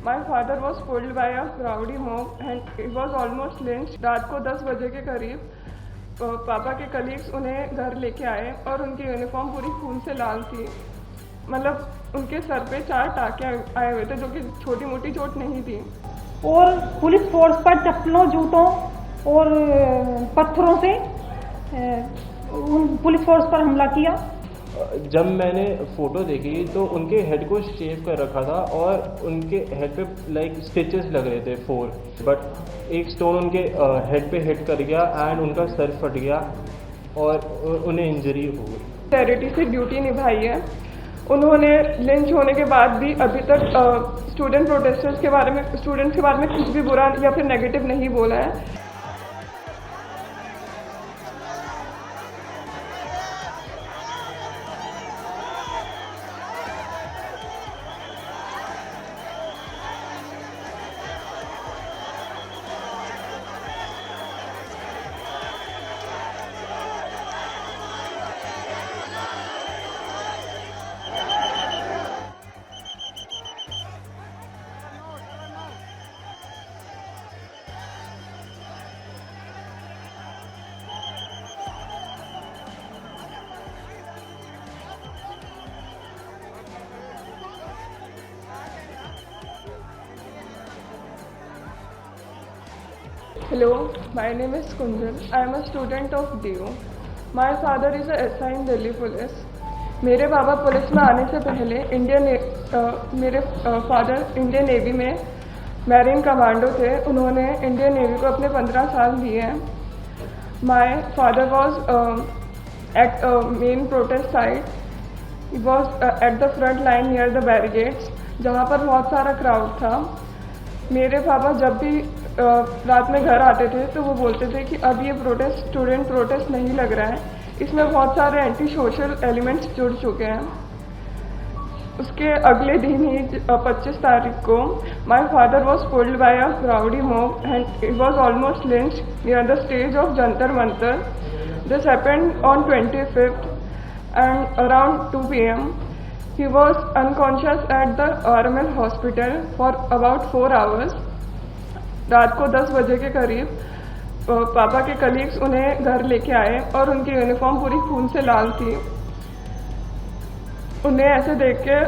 My father was pulled by a rowdy mob and he was almost lynched. रात को 10 बजे के करीब पापा के कलीग्स उन्हें घर लेके आए और उनकी यूनिफॉर्म पूरी खून से लाल थी। मतलब उनके सर पे 4 टाँके आए हुए थे जो कि छोटी मोटी चोट नहीं थी। और पुलिस फोर्स पर चप्पलों, जूतों और पत्थरों से पुलिस फोर्स पर हमला किया। जब मैंने फ़ोटो देखी तो उनके हेड को शेव कर रखा था और उनके हेड पे लाइक स्टिचेस लग रहे थे 4, बट एक स्टोन उनके हेड पे हिट कर गया एंड उनका सर फट गया और उन्हें इंजरी हो गई। चैरिटी से ड्यूटी निभाई है। उन्होंने लिंच होने के बाद भी अभी तक स्टूडेंट्स के बारे में कुछ भी बुरा या फिर नेगेटिव नहीं बोला है। Hello, my name is Kunjal. I am a student of DU. My father is a SI in Delhi Police. मेरे पापा पुलिस में आने से पहले मेरे फादर इंडियन नेवी में मैरीन कमांडो थे। उन्होंने इंडियन नेवी को अपने 15 साल दिए हैं। My father was at main protest site. He was at the front line near the barricades, जहाँ पर बहुत सारा क्राउड था। मेरे पापा जब भी रात में घर आते थे तो वो बोलते थे कि अब ये स्टूडेंट प्रोटेस्ट नहीं लग रहा है, इसमें बहुत सारे एंटी सोशल एलिमेंट्स जुड़ चुके हैं। उसके अगले दिन ही 25 तारीख को my father was pulled bye a rowdy mob and he was almost lynched near the stage of Jantar Mantar. This happened on 25th and around 2 PM. He was unconscious at the RML hospital for about 4 hours. रात को 10 बजे के करीब पापा के colleagues उन्हें घर लेके आए और उनकी यूनिफॉर्म पूरी खून से लाल थी। उन्हें ऐसे देख के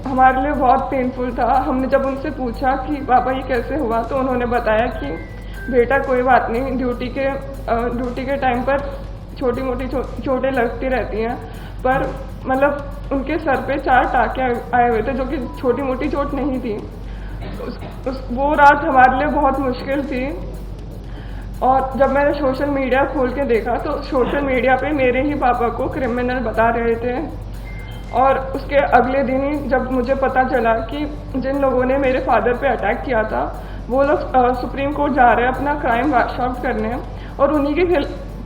हमारे लिए बहुत पेनफुल था। हमने जब उनसे पूछा कि पापा ये कैसे हुआ तो उन्होंने बताया कि बेटा कोई बात नहीं, ड्यूटी के टाइम पर छोटी मोटी चोटें लगती रहती हैं, पर मतलब उनके सर पे 4 टाँके आए हुए थे जो कि छोटी मोटी चोट नहीं थी। वो रात हमारे लिए बहुत मुश्किल थी। और जब मैंने सोशल मीडिया खोल के देखा तो सोशल मीडिया पे मेरे ही पापा को क्रिमिनल बता रहे थे। और उसके अगले दिन ही जब मुझे पता चला कि जिन लोगों ने मेरे फादर पे अटैक किया था वो लोग सुप्रीम कोर्ट जा रहे हैं अपना क्राइम वॉश आउट करने और उन्हीं के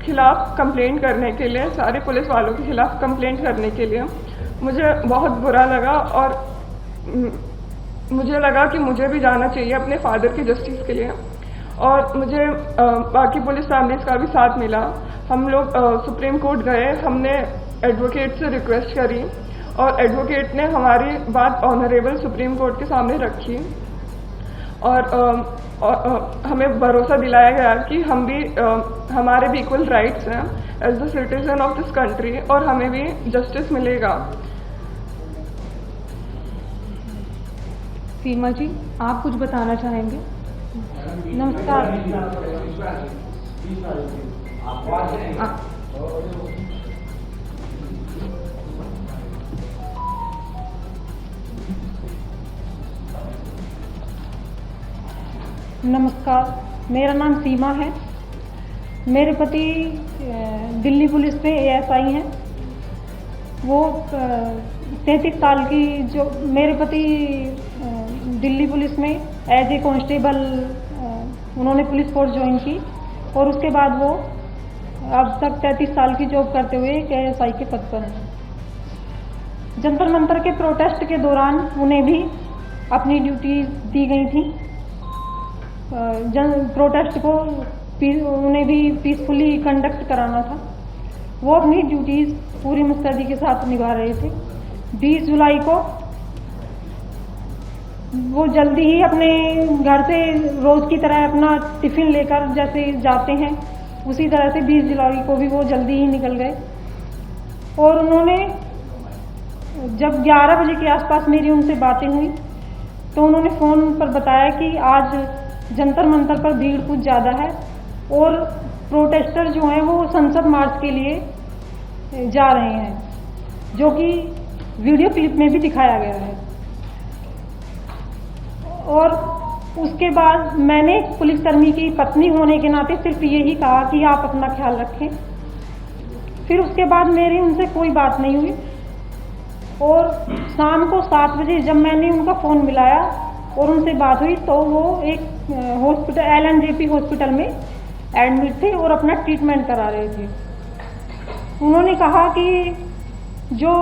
खिलाफ कंप्लेंट करने के लिए, सारे पुलिस वालों के खिलाफ कंप्लेंट करने के लिए मुझे बहुत बुरा लगा। और मुझे लगा कि मुझे भी जाना चाहिए अपने फादर की जस्टिस के लिए। और मुझे बाकी पुलिस फैमिलीज़ का भी साथ मिला। हम लोग सुप्रीम कोर्ट गए, हमने एडवोकेट से रिक्वेस्ट करी और एडवोकेट ने हमारी बात ऑनरेबल सुप्रीम कोर्ट के सामने रखी और हमें भरोसा दिलाया गया कि हमारे भी इक्वल राइट्स हैं as the citizen of this country और हमें भी जस्टिस मिलेगा। सीमा जी, आप कुछ बताना चाहेंगे? नमस्कार। नमस्कार, मेरा नाम सीमा है। मेरे पति दिल्ली पुलिस में ASI हैं। वो 33 साल की जो मेरे पति दिल्ली पुलिस में एज ए कांस्टेबल उन्होंने पुलिस फोर्स ज्वाइन की और उसके बाद वो अब तक 33 साल की जॉब करते हुए एक ASI के पद पर हैं। जंतर मंतर के प्रोटेस्ट के दौरान उन्हें भी अपनी ड्यूटी दी गई थी। प्रोटेस्ट को उन्हें भी पीसफुली कंडक्ट कराना था। वो अपनी ड्यूटीज पूरी मुस्तैदी के साथ निभा रहे थे। 20 जुलाई को वो जल्दी ही अपने घर से रोज़ की तरह अपना टिफ़िन लेकर जैसे जाते हैं, उसी तरह से 20 जुलाई को भी वो जल्दी ही निकल गए। और उन्होंने जब 11 बजे के आसपास मेरी उनसे बातें हुई तो उन्होंने फ़ोन पर बताया कि आज जंतर मंतर पर भीड़ कुछ ज़्यादा है और प्रोटेस्टर जो हैं वो संसद मार्च के लिए जा रहे हैं, जो कि वीडियो क्लिप में भी दिखाया गया है। और उसके बाद मैंने पुलिसकर्मी की पत्नी होने के नाते सिर्फ यही कहा कि आप अपना ख्याल रखें। फिर उसके बाद मेरी उनसे कोई बात नहीं हुई। और शाम को 7 बजे जब मैंने उनका फ़ोन मिलाया और उनसे बात हुई तो वो एक हॉस्पिटल LNJP हॉस्पिटल में एडमिट थे और अपना ट्रीटमेंट करा रहे थे। उन्होंने कहा कि जो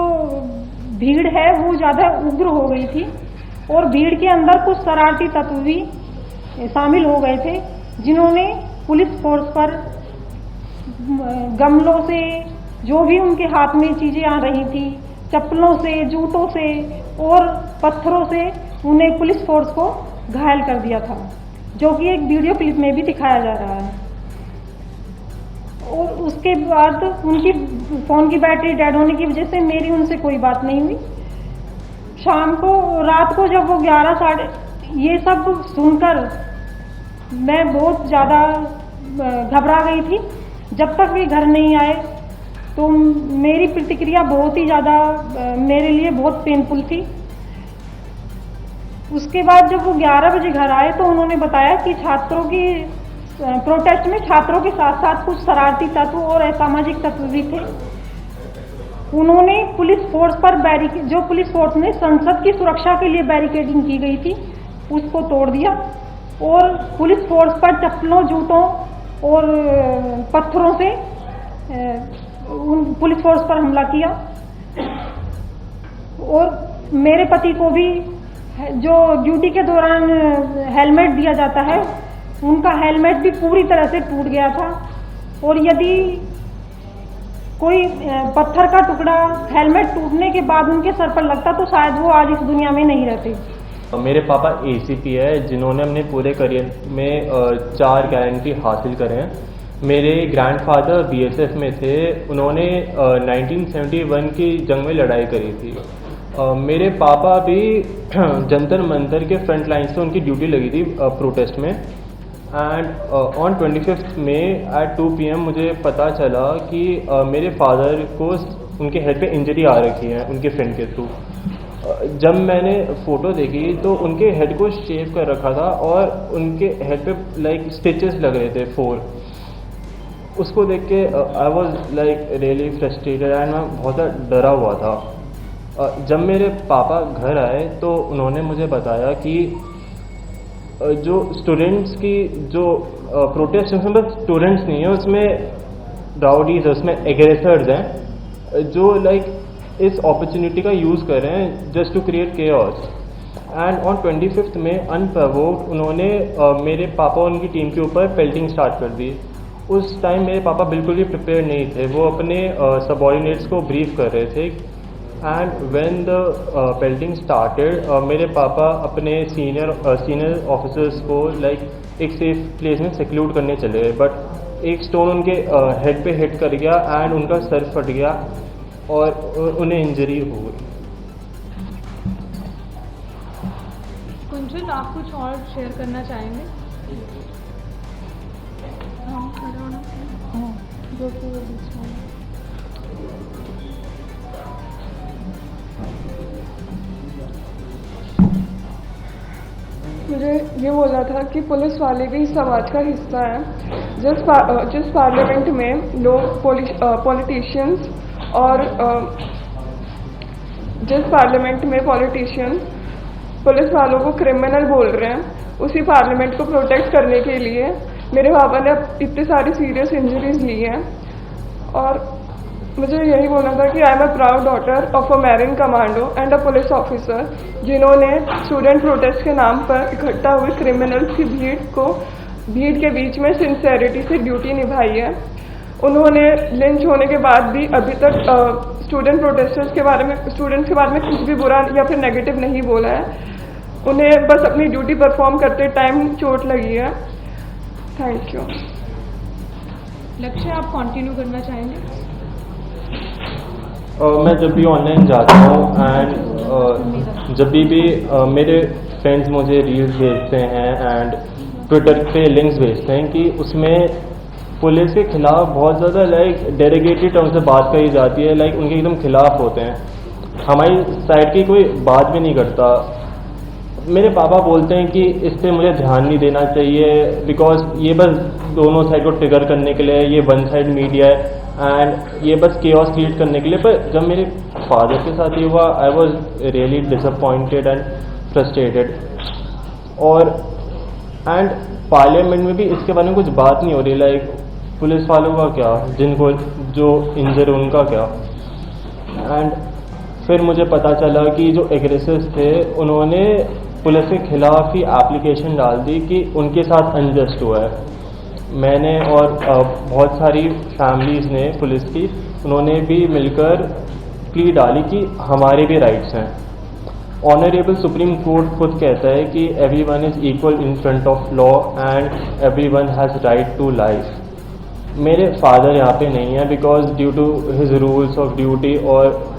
भीड़ है वो ज़्यादा उग्र हो गई थी और भीड़ के अंदर कुछ शरारती तत्व भी शामिल हो गए थे, जिन्होंने पुलिस फोर्स पर गमलों से, जो भी उनके हाथ में चीज़ें आ रही थी, चप्पलों से, जूतों से और पत्थरों से उन्हें पुलिस फोर्स को घायल कर दिया था, जो कि एक वीडियो क्लिप में भी दिखाया जा रहा है। और उसके बाद उनकी फ़ोन की बैटरी डेड होने की वजह से मेरी उनसे कोई बात नहीं हुई। शाम को, रात को जब वो 11 साढ़े, ये सब सुनकर मैं बहुत ज़्यादा घबरा गई थी। जब तक वे घर नहीं आए तो मेरी प्रतिक्रिया बहुत ही ज़्यादा मेरे लिए बहुत पेनफुल थी। उसके बाद जब वो 11 बजे घर आए तो उन्होंने बताया कि छात्रों की प्रोटेस्ट में छात्रों के साथ साथ कुछ शरारती तत्व और असामाजिक तत्व भी थे। उन्होंने पुलिस फोर्स पर जो पुलिस फोर्स ने संसद की सुरक्षा के लिए बैरिकेडिंग की गई थी उसको तोड़ दिया और पुलिस फोर्स पर चप्पलों, जूतों और पत्थरों से पुलिस फोर्स पर हमला किया। और मेरे पति को भी जो ड्यूटी के दौरान हेलमेट दिया जाता है, उनका हेलमेट भी पूरी तरह से टूट गया था। और यदि कोई पत्थर का टुकड़ा हेलमेट टूटने के बाद उनके सर पर लगता तो शायद वो आज इस दुनिया में नहीं रहते। मेरे पापा ACP है, जिन्होंने अपने पूरे करियर में 4 गारंटी हासिल करे हैं। मेरे ग्रैंडफादर BSF में थे, उन्होंने 1971 की जंग में लड़ाई करी थी। मेरे पापा भी जंतर मंतर के फ्रंट लाइन से उनकी ड्यूटी लगी थी प्रोटेस्ट में। And on 25 May at 2 PM मुझे पता चला कि मेरे फादर को उनके हेड पे इंजरी आ रखी है उनके फ्रेंड के थ्रू। जब मैंने फ़ोटो देखी तो उनके हेड को शेव कर रखा था और उनके हेड पे लाइक स्टिचेस लग रहे थे 4। उसको देख के I was like really frustrated and मैं बहुत डरा हुआ था। जब मेरे पापा घर आए तो उन्होंने मुझे बताया कि जो स्टूडेंट्स की जो प्रोटेस्ट, उसमें बस स्टूडेंट्स नहीं है, उसमें राउडीज है, उसमें एग्रेसर्स हैं जो लाइक इस अपॉर्चुनिटी का यूज़ कर रहे हैं just to create chaos. And on 25 में अनप्रोवोक्ड उन्होंने मेरे पापा और उनकी टीम के ऊपर पेल्टिंग स्टार्ट कर दी। उस टाइम मेरे पापा बिल्कुल भी प्रिपेयर नहीं थे, वो अपने सबॉर्डिनेट्स को ब्रीफ कर रहे थे। And when the pelting started, मेरे पापा अपने सीनियर ऑफिसर्स को लाइक एक सेफ प्लेस में सिक्यूर करने चले गए, बट एक स्टोन उनके हेड पे हिट कर गया एंड उनका सर फट गया और उन्हें इंजरी हो गई। कुंजन, आप कुछ और शेयर करना चाहेंगे? मुझे ये बोलना था कि पुलिस वाले भी समाज का हिस्सा हैं। जिस पार्लियामेंट में लोग पॉलिटिशियंस और जिस पार्लियामेंट में पॉलिटिशियंस पुलिस वालों को क्रिमिनल बोल रहे हैं, उसी पार्लियामेंट को प्रोटेक्ट करने के लिए मेरे पापा ने इतनी सारी सीरियस इंजरीज ली हैं। और मुझे यही बोलना था कि I am a proud daughter of a marine commando and a police officer, जिन्होंने स्टूडेंट प्रोटेस्ट के नाम पर इकट्ठा हुए क्रिमिनल्स की भीड़ के बीच में सिंसेरिटी से ड्यूटी निभाई है। उन्होंने लिंच होने के बाद भी अभी तक स्टूडेंट्स के बारे में कुछ भी बुरा या फिर नेगेटिव नहीं बोला है। उन्हें बस अपनी ड्यूटी परफॉर्म करते टाइम चोट लगी है। Thank you. लक्ष्य आप कंटिन्यू करना चाहेंगे? मैं जब भी ऑनलाइन जाता हूँ एंड जब भी मेरे फ्रेंड्स मुझे रील्स भेजते हैं एंड ट्विटर पे लिंक्स भेजते हैं कि उसमें पुलिस के खिलाफ बहुत ज़्यादा लाइक डेरोगेटरी टर्म से बात करी जाती है, लाइक उनके एकदम खिलाफ होते हैं, हमारी साइड की कोई बात भी नहीं करता। मेरे पापा बोलते हैं कि इस पर मुझे ध्यान नहीं देना चाहिए बिकॉज ये बस दोनों साइड को ट्रिगर करने के लिए, ये वन साइड मीडिया है एंड ये बस केओस क्रिएट करने के लिए। पर जब मेरे फादर के साथ ये हुआ I was really disappointed and frustrated. और एंड पार्लियामेंट में भी इसके बारे में कुछ बात नहीं हो रही, लाइक पुलिस वालों का क्या, जिनको जो इंजर उनका क्या। एंड फिर मुझे पता चला कि जो एग्रेसर्स थे उन्होंने पुलिस के खिलाफ ही एप्लीकेशन डाल दी कि उनके साथ अनजस्ट हुआ है। मैंने और बहुत सारी फैमिलीज़ ने पुलिस की, उन्होंने भी मिलकर प्ली डाली कि हमारे भी राइट्स हैं। ऑनरेबल सुप्रीम कोर्ट खुद कहता है कि everyone is equal in front of law and everyone has right to life. मेरे फादर यहाँ पे नहीं है because due to his rules of duty, और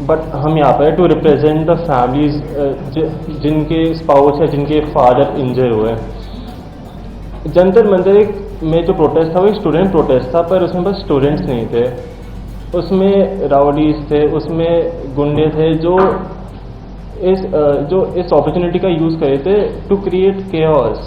बट हम यहाँ पर टू रिप्रेजेंट द फैमिलीज जिनके स्पाउस या जिनके फादर इंजर हुए। जंतर मंतर में जो प्रोटेस्ट था वो एक स्टूडेंट प्रोटेस्ट था, पर उसमें बस स्टूडेंट्स नहीं थे, उसमें राउडीज थे, उसमें गुंडे थे जो इस अपॉर्चुनिटी का यूज़ करे थे टू क्रिएट केओस।